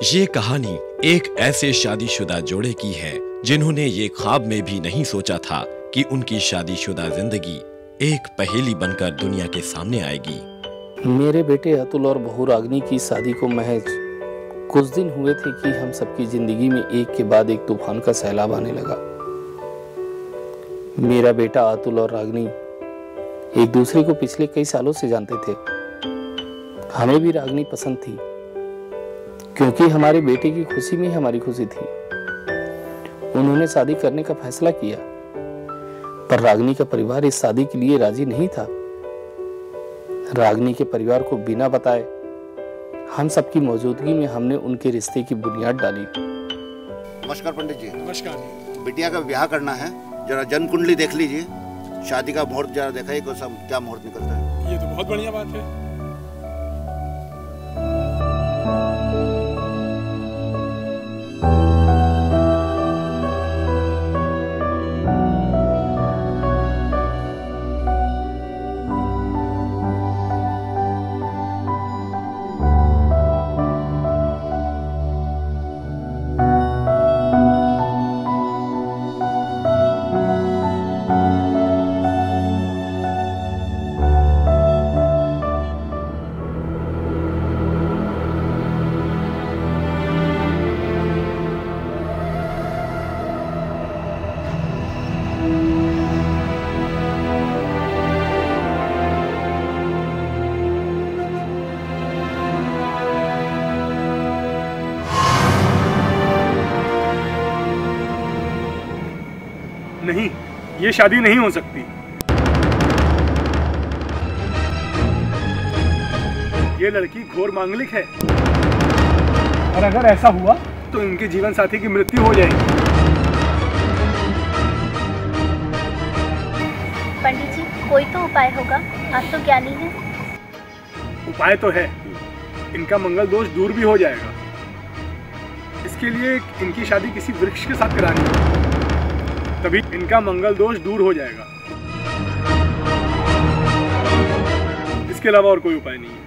ये कहानी एक ऐसे शादीशुदा जोड़े की है जिन्होंने ये ख्वाब में भी नहीं सोचा था कि उनकी शादीशुदा जिंदगी एक पहेली बनकर दुनिया के सामने आएगी। मेरे बेटे अतुल और बहू रागनी की शादी को महज कुछ दिन हुए थे कि हम सबकी जिंदगी में एक के बाद एक तूफान का सैलाब आने लगा। मेरा बेटा अतुल और रागनी एक दूसरे को पिछले कई सालों से जानते थे। हमें भी रागनी पसंद थी क्योंकि हमारे बेटे की खुशी में हमारी खुशी थी। उन्होंने शादी करने का फैसला किया, पर रागनी का परिवार इस शादी के लिए राजी नहीं था। रागनी के परिवार को बिना बताए हम सबकी मौजूदगी में हमने उनके रिश्ते की बुनियाद डाली। नमस्कार पंडित जी। नमस्कार। बिटिया का ब्याह करना है, जरा जन्म कुंडली देख लीजिए। शादी का मुहूर्त जरा दिखाइए, क्या मुहूर्त निकलता है। ये तो बहुत बढ़िया बात है। नहीं, ये शादी नहीं हो सकती। ये लड़की घोर मांगलिक है और अगर ऐसा हुआ तो इनके जीवन साथी की मृत्यु हो जाएगी। पंडित जी, कोई तो उपाय होगा, आप तो ज्ञानी हैं। उपाय तो है, इनका मंगल दोष दूर भी हो जाएगा। इसके लिए इनकी शादी किसी वृक्ष के साथ करानी है, तभी इनका मंगल दोष दूर हो जाएगा। इसके अलावा और कोई उपाय नहीं है।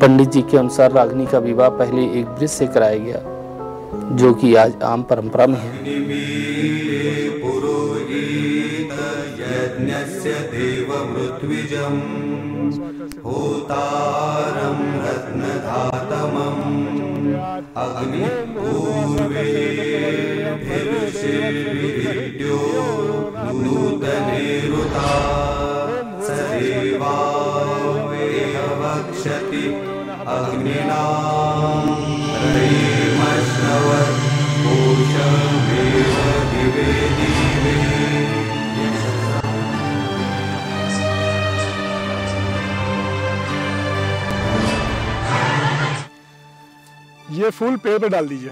पंडित जी के अनुसार रागनी का विवाह पहले एक वृक्ष से कराया गया, जो कि आज आम परंपरा में है। होतारं रत्नधातमं अग्निपूर्वेभिर्षिद्यो नूतनेरुता सदेवा वेहवक्षति अग्निनां रयिमश्नवत् कोशमेव दिवे दिवे। ये फूल पेड़ पे डाल दीजिए।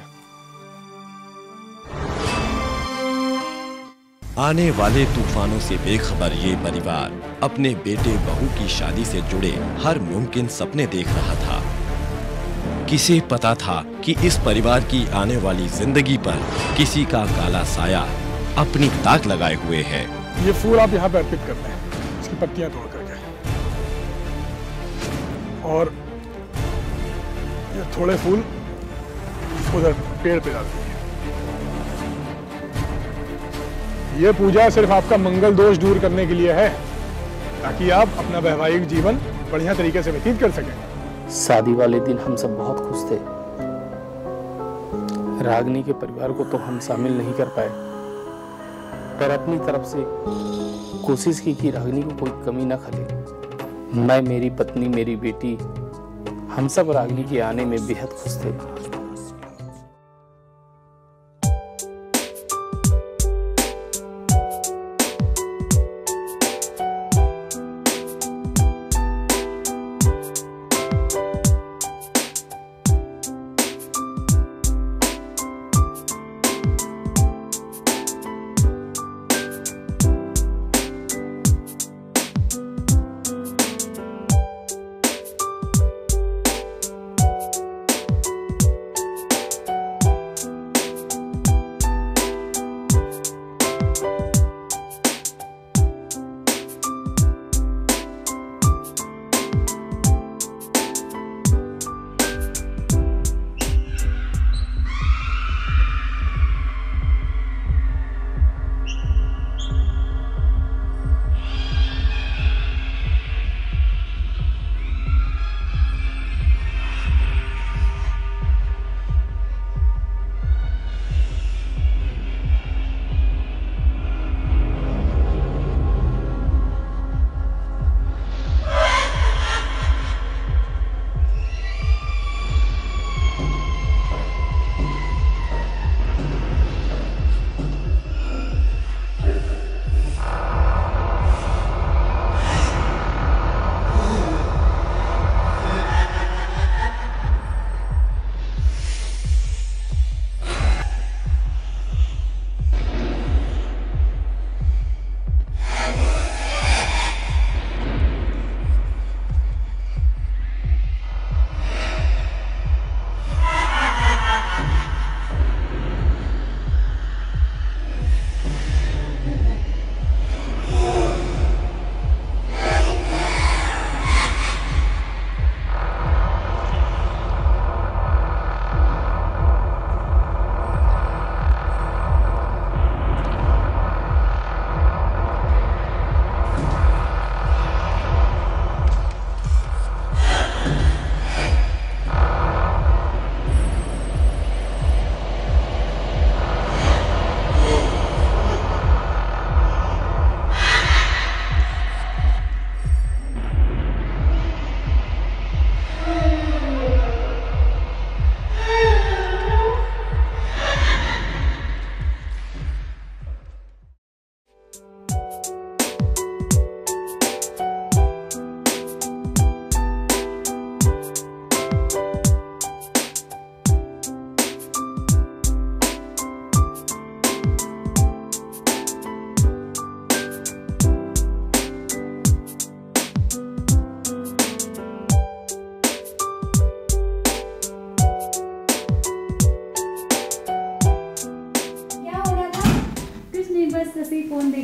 आने वाले तूफानों से बेखबर ये परिवार अपने बेटे बहू की शादी से जुड़े हर मुमकिन सपने देख रहा था। किसे पता था कि इस परिवार की आने वाली जिंदगी पर किसी का काला साया अपनी ताक लगाए हुए है। ये फूल आप यहाँ पे अर्पित करते हैं, इसकी पत्तियां तोड़ करके, और ये थोड़े फूल उधर पेड़ पे डाल दीजिए। ये पूजा सिर्फ आपका मंगल दोष दूर करने के लिए है, ताकि आप अपना वैवाहिक जीवन बढ़िया तरीके से व्यतीत कर सकें। शादी वाले दिन हम सब बहुत खुश थे। रागनी के परिवार को तो हम शामिल नहीं कर पाए, पर अपनी तरफ से कोशिश की कि रागनी को कोई कमी ना खले। मैं, मेरी पत्नी, मेरी बेटी, हम सब रागनी के आने में बेहद खुश थे।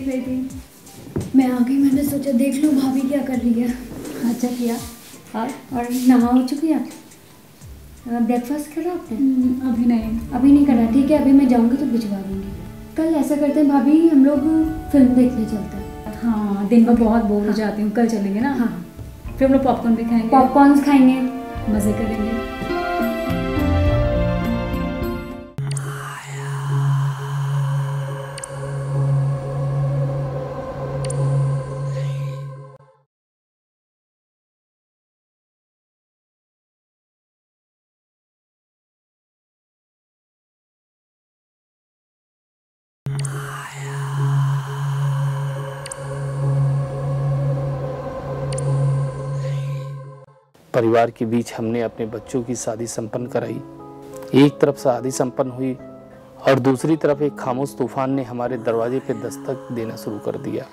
देख रही थी। मैं आ गई, मैंने सोचा देख लूँ भाभी क्या कर रही है। अच्छा किया। और नहा हो चुकी है? ब्रेकफास्ट करा आपने? अभी नहीं करा। ठीक है, अभी मैं जाऊँगी तो भिजवा दूँगी। कल ऐसा करते हैं भाभी, हम लोग फिल्म देखने चलते हैं। हाँ, दिन में बहुत बोर हो जाती हूँ। कल चलेंगे ना? हाँ, फिर हम लोग पॉपकॉर्न भी खाएंगे। पॉपकॉर्न खाएंगे, मज़े करेंगे। परिवार के बीच हमने अपने बच्चों की शादी संपन्न कराई। एक तरफ शादी संपन्न हुई और दूसरी तरफ एक खामोश तूफान ने हमारे दरवाजे पे दस्तक देना शुरू कर दिया।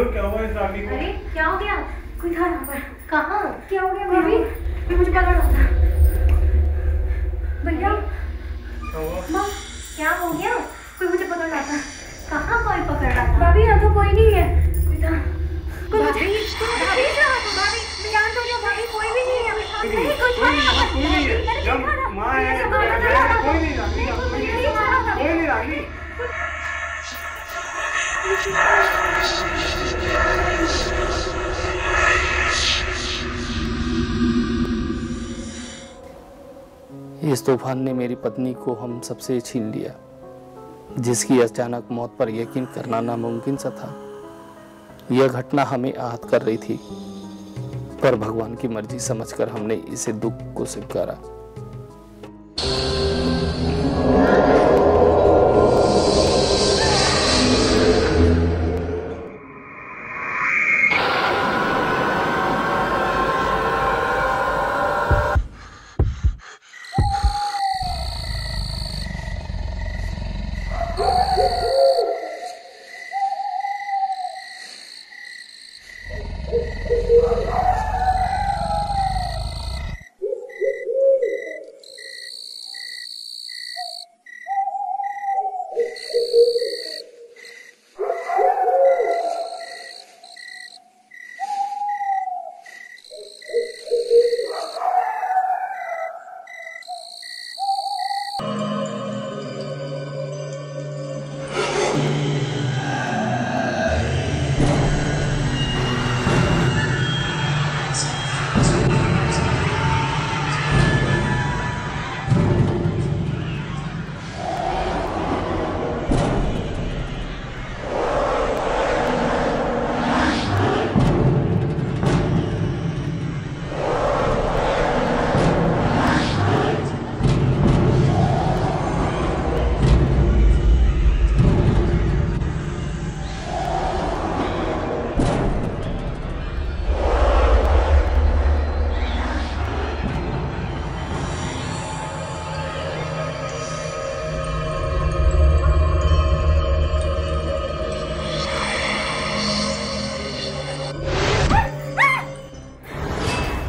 क्या हुआ इस आदमी को? अरे क्या हो गया? कोई था यहाँ पर। कहाँ? क्या हो गया भाभी? मुझे पकड़ रहा था। भैया, माँ, क्या हो गया? कोई मुझे पकड़ रहा था। कहाँ कोई पकड़ रहा था? भाभी यहाँ तो कोई नहीं है। कोई था। कोई मुझे भाभी, खींच रहा था। भाभी, मैं जानता हूँ भाभी, कोई भी नहीं है। नहीं, कोई कोई नहीं है। जब माँ है कोई नहीं रानी। इस तूफान ने मेरी पत्नी को हम सबसे छीन लिया, जिसकी अचानक मौत पर यकीन करना नामुमकिन सा था। यह घटना हमें आहत कर रही थी, पर भगवान की मर्जी समझकर हमने इसे दुख को स्वीकारा।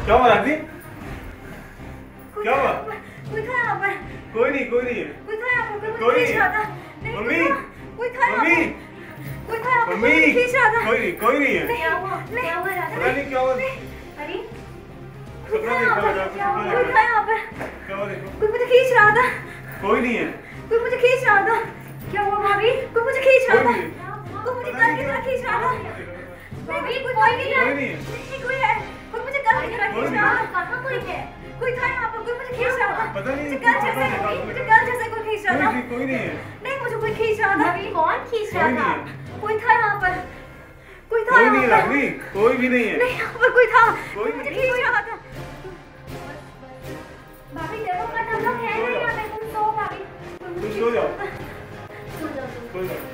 क्या हुआ रानी? क्या हुआ? कोई था यहाँ पर। कोई नहीं है। कोई था यहाँ पर। कोई खींच रहा था। मम्मी, कोई था यहाँ पर। कोई था यहाँ पर। मम्मी, खींच रहा था। कोई नहीं है। क्या हुआ? क्या हुआ राधा? पता नहीं क्या हुआ। अरे कोई था यहाँ पर। क्या हुआ? कोई था यहाँ पर। क्या हुआ देखो। कोई मुझे खींच रहा था। कोई नहीं है। कोई मुझे खींच रहा था। क्या हुआ भाभी? कोई मुझे खींच रहा था। कोई नहीं। कोई मुझे गल की तरह खींच रहा था। भाभी, कोई कोई नहीं नहीं है। नहीं, कोई है। कोई मुझे गल की तरह खींच रहा था। कहाँ कोई है? कोई था यहाँ पर। कोई मुझे खींच रहा था। पता नहीं। मुझे गल जैसे कोई खींच रहा था। कोई नहीं है। नहीं, मुझे कोई खींच रहा था। कौन खींच रहा था? कोई था यहाँ पर। कोई था कोई यहाँ नहीं पर। रानी, कोई भी नहीं है। नहीं, यहाँ पर कोई था। कोई मुझे खींच रहा था। भाभी डरो मत, हम लोग हैं ना यहाँ पे, तुम सो सो जाओ, सो जाओ।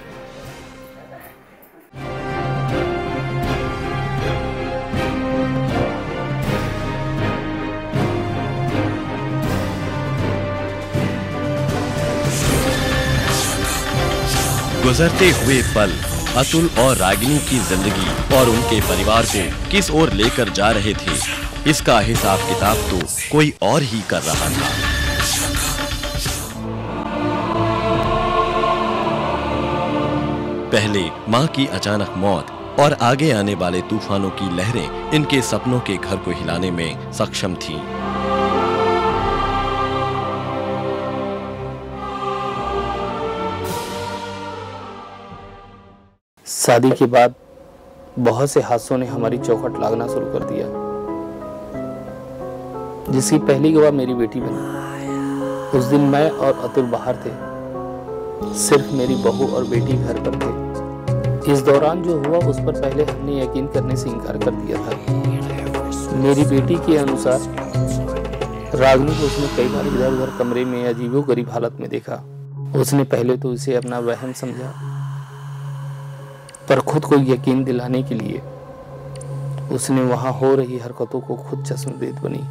गुजरते हुए पल अतुल और रागिनी की जिंदगी और उनके परिवार को किस ओर लेकर जा रहे थे, इसका हिसाब किताब तो कोई और ही कर रहा था। पहले मां की अचानक मौत और आगे आने वाले तूफानों की लहरें इनके सपनों के घर को हिलाने में सक्षम थीं। शादी के बाद बहुत से हादसों ने हमारी चौखट लागना शुरू कर दिया, जिसकी पहली गवाह मेरी बेटी बनी। उस दिन मैं और अतुल बाहर थे, सिर्फ मेरी बहू और बेटी घर पर थे। इस दौरान जो हुआ उस पर पहले हमने यकीन करने से इनकार कर दिया था। मेरी बेटी के अनुसार रागिनी को उसने कई बार इधर उधर कमरे में अजीबोगरीब हालत में देखा। उसने पहले तो इसे अपना वहम समझा, पर खुद को यकीन दिलाने के लिए उसने वहां हो रही हरकतों को खुद चश्मदीद बनी।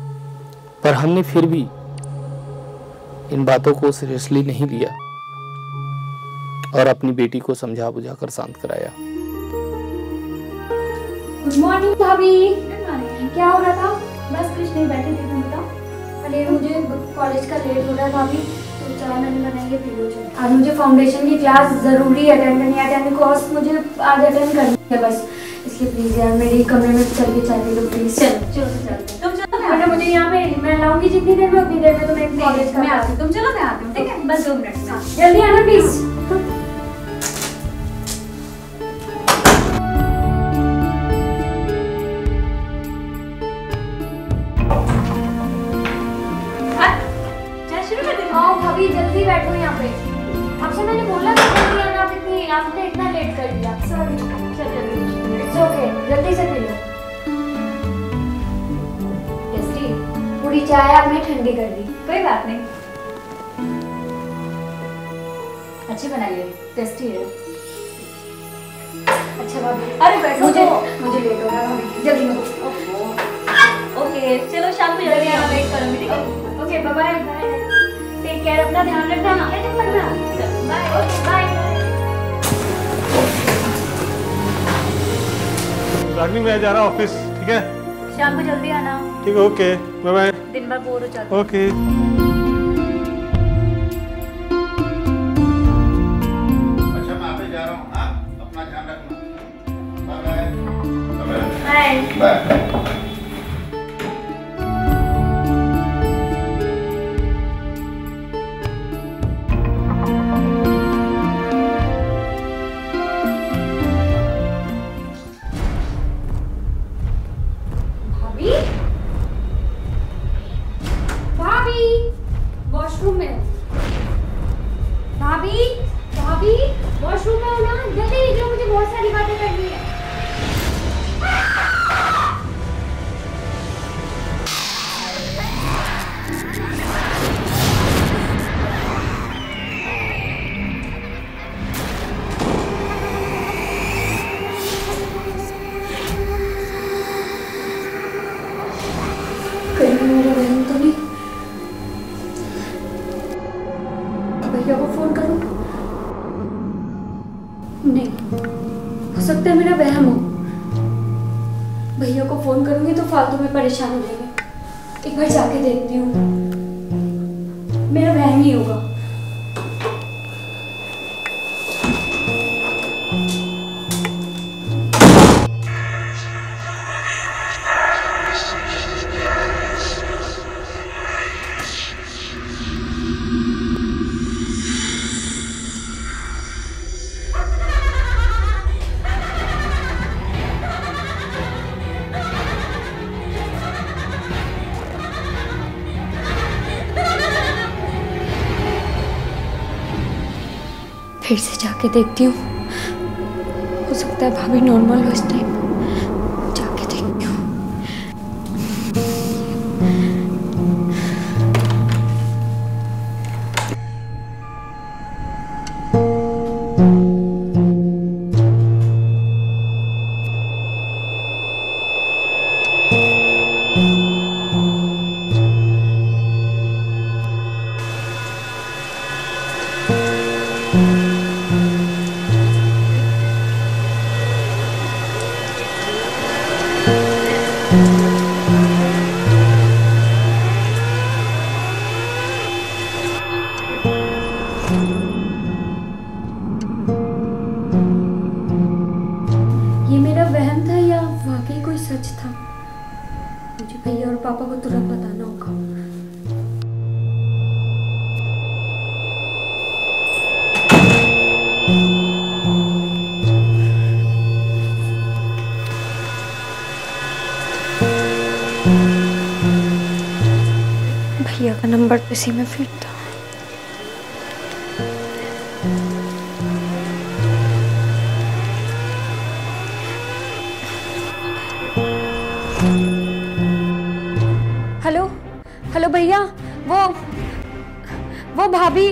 पर हमने फिर भी इन बातों को सीरियसली नहीं लिया और अपनी बेटी को समझा बुझा कर शांत कराया। गुड मॉर्निंग भाभी। क्या हो रहा था? बस कुछ नहीं, बैठे थे। तुम बताओ। अरे मुझे कॉलेज का लेट हो रहा है भाभी, तो चाय मैंने बनाई है, पी लो। आज मुझे फाउंडेशन की क्लास जरूरी अटेंड करनी है, अटेंड कोर्स मुझे आज अटेंड करनी है बस, इसलिए प्लीज यार मेरे कमरे में चल के चाय पी लो प्लीज। चलो चलो चलते। तुम चलो, बेटा मुझे यहाँ पे मैं लाऊंगी जितनी देर में, उतनी देर में तो मैं कॉलेज में आती हूँ। तुम चलो, मैं आती हूँ, ठीक है? बस 2 मिनट, जल्दी आना प्लीज। भाभी जल्दी बैठो यहाँ पे, आपसे मैंने बोला था जल्दी आना, आपने इतना लेट कर दिया। सॉरी, इट्स ओके, जल्दी से पी लो। टेस्टी पूरी चाय आपने ठंडी कर दी। कोई बात नहीं, अच्छी बनाई है, टेस्टी है। अच्छा भाभी, अरे बैठो, मुझे लेट हो रहा है भाभी, जल्दी हो। ओके चलो, शाम को जल्दी आना, वेट करूंगी, ठीक है? Okay bye bye, take care, अपना ध्यान रखना, बाय बाय। रागिनी मैं जा रहा ऑफिस, ठीक है? शाम को जल्दी आना, ठीक है? Okay bye bye. दिन भर बोर हो जाता। ओके। अच्छा मैं ऑफिस जा रहा हूँ, हाँ? अपना ध्यान रखना। Bye bye. बाय। वॉशरूम में भाभी, भाभी वॉशरूम में हो ना, जल्दी निकलो, मुझे बहुत सारी बातें करनी है। कहीं मेरा बहन तो नहीं? भैया को फोन करूं? नहीं, हो सकता है मेरा वहम हो। भैया को फोन करूंगी तो फालतू में परेशान हो जाएंगे। एक बार जाके देखती हूँ, मेरा वहम ही होगा। फिर से जाके देखती हूँ, हो सकता है भाभी नॉर्मल हो इस टाइम। जाके देखती हूँ। सच था। मुझे भैया और पापा को तुरंत बताना होगा। भैया का नंबर तो इसी में फिट था। हेलो हेलो भैया, वो भाभी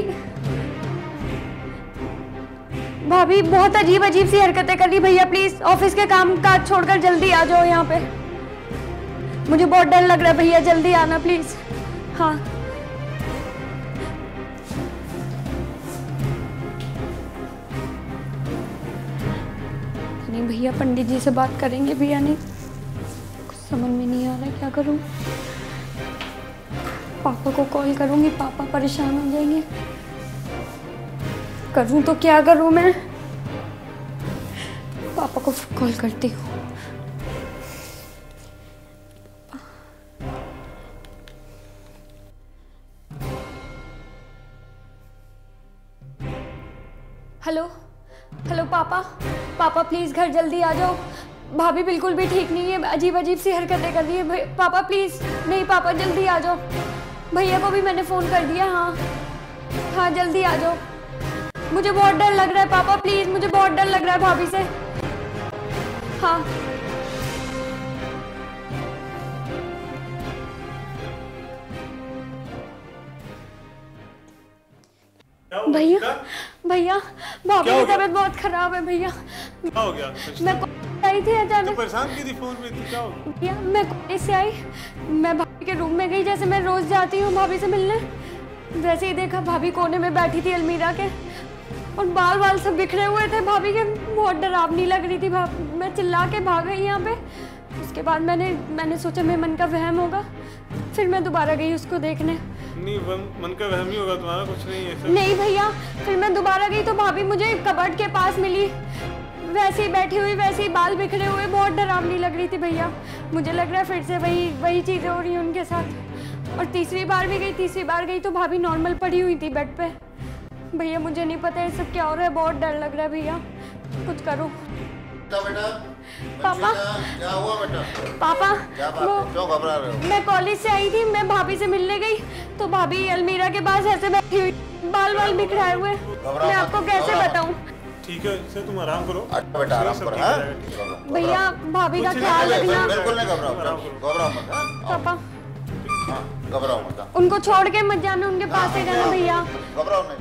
बहुत अजीब सी हरकतें कर रही। भैया प्लीज ऑफिस के काम काज छोड़कर जल्दी आ जाओ यहाँ पे। मुझे बहुत डर लग रहा है भैया, जल्दी आना प्लीज। हाँ नहीं भैया, पंडित जी से बात करेंगे भी या नहीं, कुछ समझ में नहीं आ रहा है क्या करूं। पापा को कॉल करूंगी, पापा परेशान हो जाएंगे। करूं तो क्या करूं मैं? पापा को कॉल करती हूँ। हेलो हेलो पापा प्लीज घर जल्दी आ जाओ। भाभी बिल्कुल भी ठीक नहीं है, अजीब सी हरकतें कर रही है। पापा प्लीज, नहीं पापा जल्दी आ जाओ। भैया को भी मैंने फोन कर दिया। हाँ जल्दी आ जाओ। मुझे बहुत डर लग रहा है पापा प्लीज, मुझे बहुत डर लग रहा है भाभी से। हाँ भैया भाभी की तबीयत बहुत खराब है भैया। क्या हो गया? मैं आई थी अचानक। परेशान की थी फोन में, क्या हो गया? मैं कॉलेज से आई, मैं भाभी के रूम में गई, जैसे मैं रोज जाती हूँ भाभी से मिलने, वैसे ही देखा भाभी कोने में बैठी थी अलमीरा के, और बाल सब बिखरे हुए थे भाभी के। बहुत डरावनी लग रही थी। मैं चिल्ला के भाग गई यहाँ पे। उसके बाद मैंने सोचा मेरे मन का वहम होगा, फिर मैं दोबारा गई उसको देखने। नहीं मन का वहम ही होगा तुम्हारा, कुछ नहीं है सर। नहीं भैया, फिर मैं दोबारा गई तो भाभी मुझे कबर्ड के पास मिली, वैसे ही बैठी हुई, वैसे ही बाल बिखरे हुए, बहुत डरावनी लग रही थी भैया। मुझे लग रहा है फिर से वही चीजें हो रही हैं उनके साथ। और तीसरी बार गई तो भाभी नॉर्मल पड़ी हुई थी बेड पे। भैया मुझे नहीं पता ये सब क्या हो रहा है, बहुत डर लग रहा है भैया, कुछ करो। बेटा पापा क्या हुआ बेटा? पापा क्यों घबरा रहे हो? मैं कॉलेज से आई थी, मैं भाभी से मिलने गई तो भाभी अलमीरा के पास ऐसे बैठी हुई, बाल बिखराए हुए। मैं आपको कैसे बताऊं? ठीक है सर, तुम आराम करो। अच्छा बेटा आराम करो। भैया भाभी का ख्याल रखना। बिल्कुल नहीं घबराओ मत। पापा घबराओ मत। उनको छोड़ के मत जाना, उनके पास ही रहना भैया। घबराओ नहीं।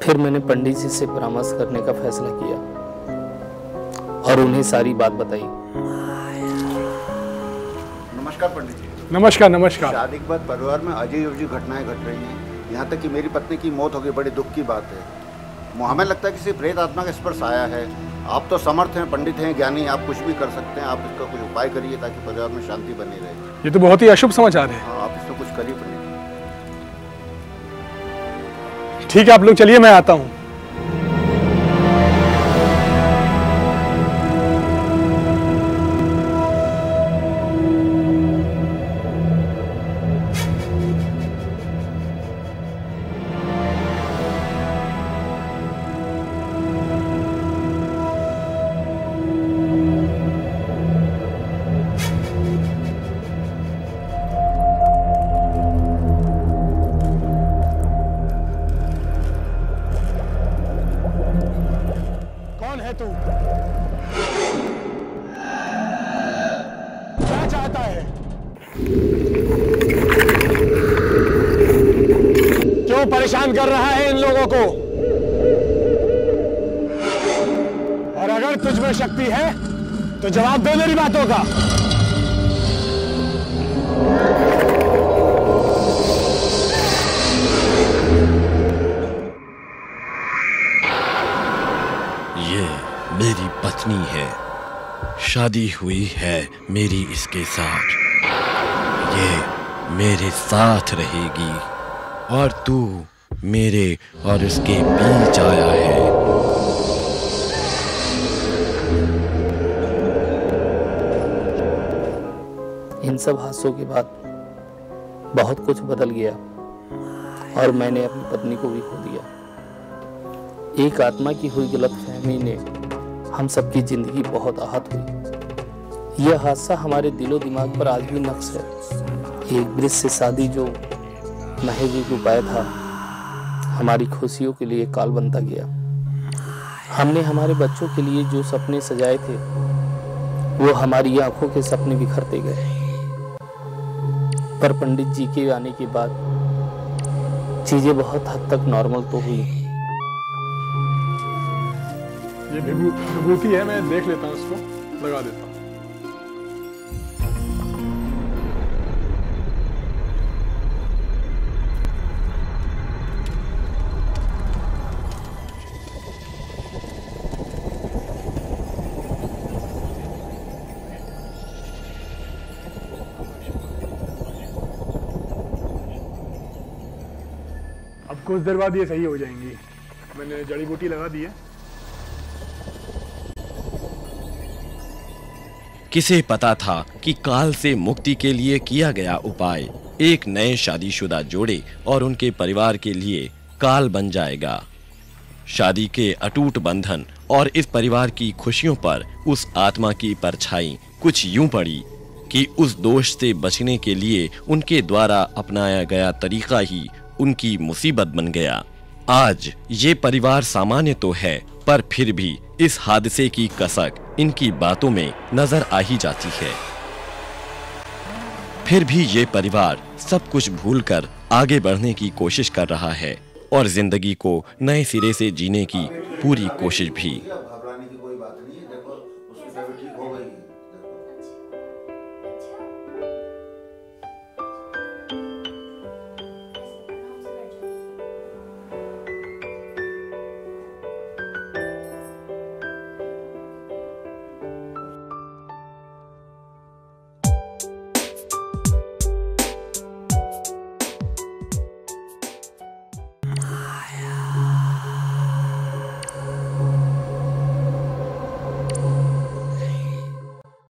फिर मैंने पंडित जी से परामर्श करने का फैसला किया और उन्हें सारी बात बताई। नमस्कार पंडित जी। नमस्कार। शादी के बाद परिवार में अजीब घटनाएं घट रही हैं। यहाँ तक कि मेरी पत्नी की मौत हो गई, बड़ी दुख की बात है। हमें लगता है किसी प्रेत आत्मा का स्पर्श आया है। आप तो समर्थ हैं, पंडित हैं, ज्ञानी, आप कुछ भी कर सकते हैं। आप इसका कुछ उपाय करिए ताकि परिवार में शांति बनी रहे। ये तो बहुत ही अशुभ समाचार है। हाँ, आप इसमें कुछ करिए पंडित। ठीक है आप लोग चलिए, मैं आता हूँ। क्या चाहता है? क्यों परेशान कर रहा है इन लोगों को? और अगर तुझ में शक्ति है तो जवाब दे मेरी बातों का। शादी हुई है मेरी इसके साथ, ये मेरे साथ रहेगी और तू मेरे और उसके बीच आया है। इन सब हादसों के बाद बहुत कुछ बदल गया और मैंने अपनी पत्नी को भी खो दिया। एक आत्मा की हुई गलतफहमी ने हम सबकी जिंदगी बहुत आहत हुई। यह हादसा हमारे दिलो दिमाग पर आज भी नक्श है। एक ब्रिज से शादी जो महज एक उपाय था, हमारी खुशियों के लिए काल बनता गया। हमने हमारे बच्चों के लिए जो सपने सजाए थे वो हमारी आंखों के सपने बिखरते गए। पर पंडित जी के आने के बाद चीजें बहुत हद तक नॉर्मल तो हुई। ये विभूति है, मैं देख लेता हूँ, इसको लगा देता हूँ। अब कुछ देर बाद ये सही हो जाएंगी। मैंने जड़ी बूटी लगा दी है। किसे पता था कि काल से मुक्ति के लिए किया गया उपाय एक नए शादीशुदा जोड़े और उनके परिवार के लिए काल बन जाएगा। शादी के अटूट बंधन और इस परिवार की खुशियों पर उस आत्मा की परछाई कुछ यूं पड़ी कि उस दोष से बचने के लिए उनके द्वारा अपनाया गया तरीका ही उनकी मुसीबत बन गया। आज ये परिवार सामान्य तो है, पर फिर भी इस हादसे की कसक इनकी बातों में नजर आ ही जाती है। फिर भी ये परिवार सब कुछ भूलकर आगे बढ़ने की कोशिश कर रहा है और जिंदगी को नए सिरे से जीने की पूरी कोशिश भी।